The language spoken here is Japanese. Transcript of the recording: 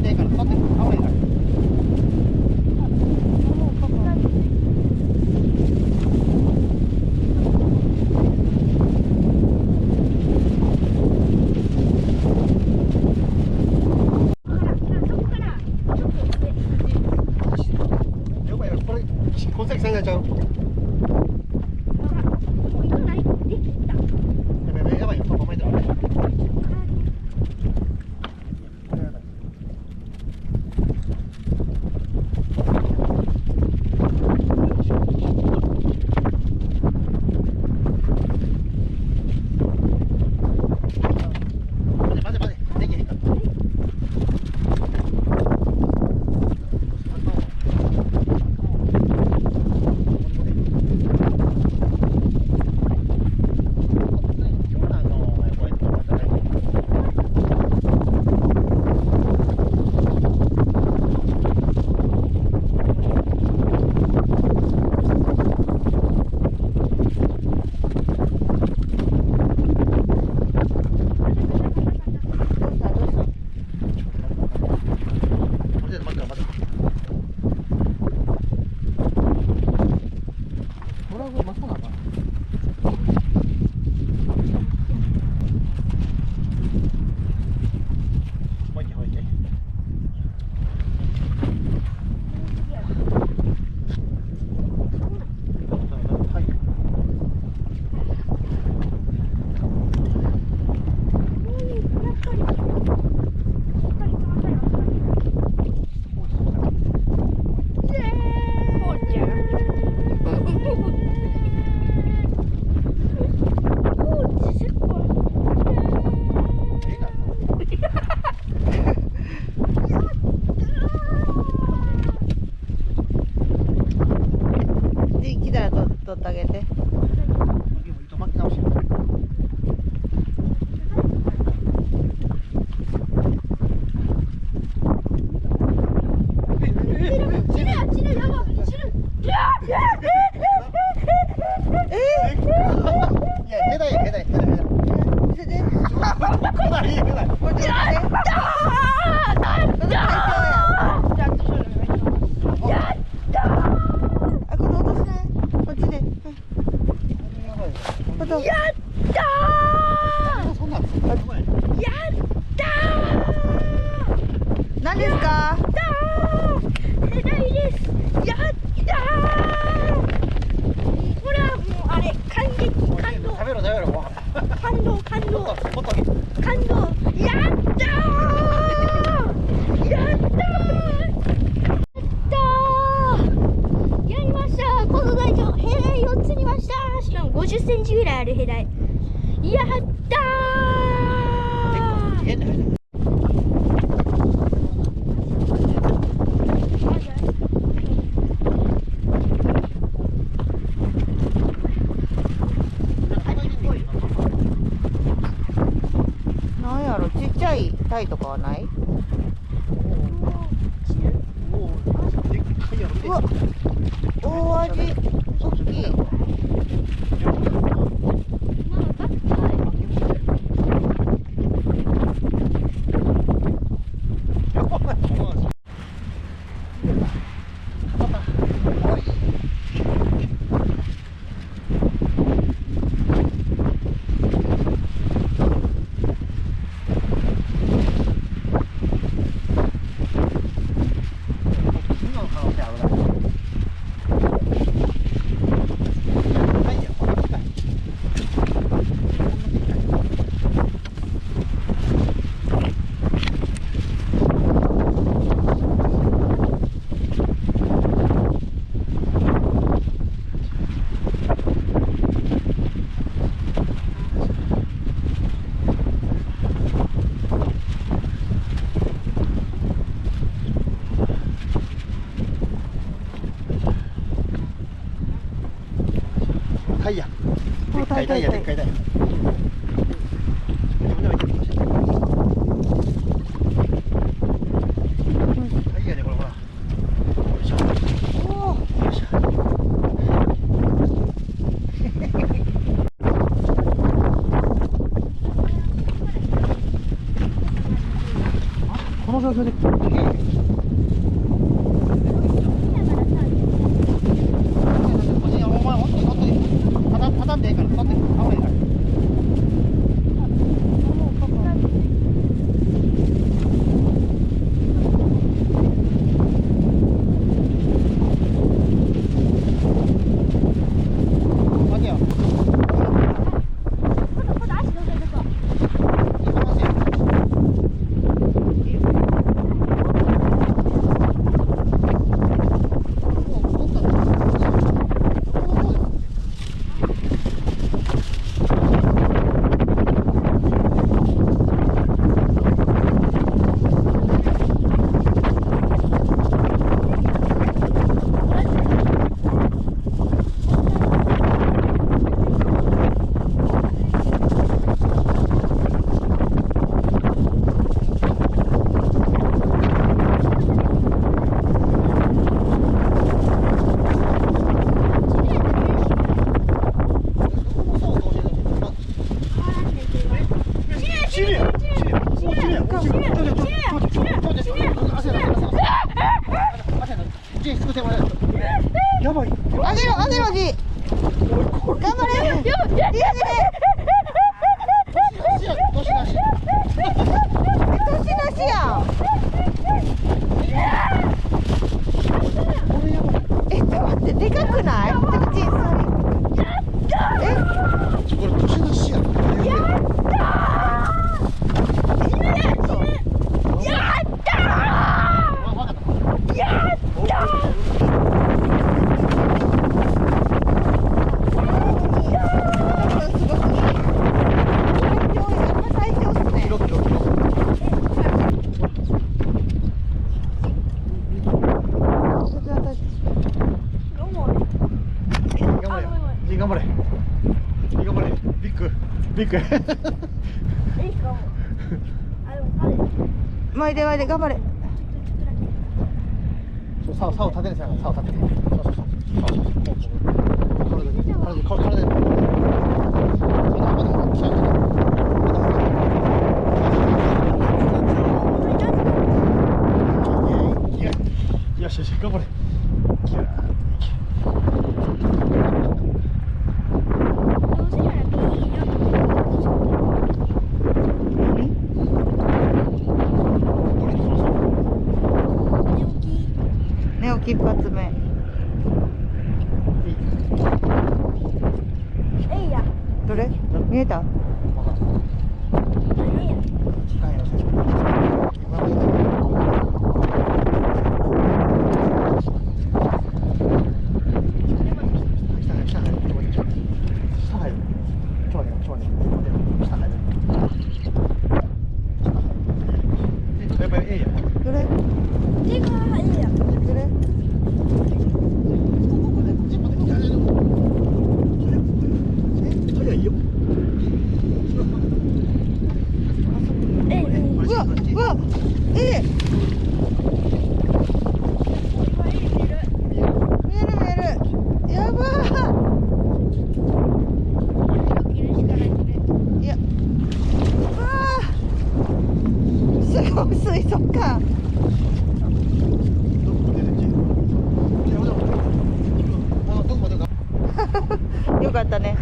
ていいから取って青いから。やばいよこれ小関さんがちゃう。やばいよパパ巻いてる。取ってあげて。糸巻き直し。何ですか？世代です。やったー。ほらもうあれ感激感動。食べろ食べろ。感動感動。もっと感動。やったー。やったー。やったー。やりました。コド大長ヘライ4つにました。しかも50センチぐらいあるヘライ。やったー。なんやろ、ちっちゃいタイとかはない？うわ、大味、大きい。タイヤ。でっかいタイヤ、でっかいタイヤ。タイヤでこれほら。よいしょ。よいしょ。この状況でお前本当に本当に畳んでいいから取って青いから待てよやばい。あげろあげろじ。頑張れ。いやいやいや。年なし。年なしやん。ちょっと待ってでかくない？ちょっと小さい。これ年なしやん。や頑張れ。頑張れ。ビッグ。ビッグ。巻いて巻いて頑張れ。竿立てるさ、竿立てる。そうそうそう。体で。よしよし頑張れ。寝起き一発目。どれ？見えた？どれ？うわ、見える。やばー。いや、うわー。すごい水族館。よかったね。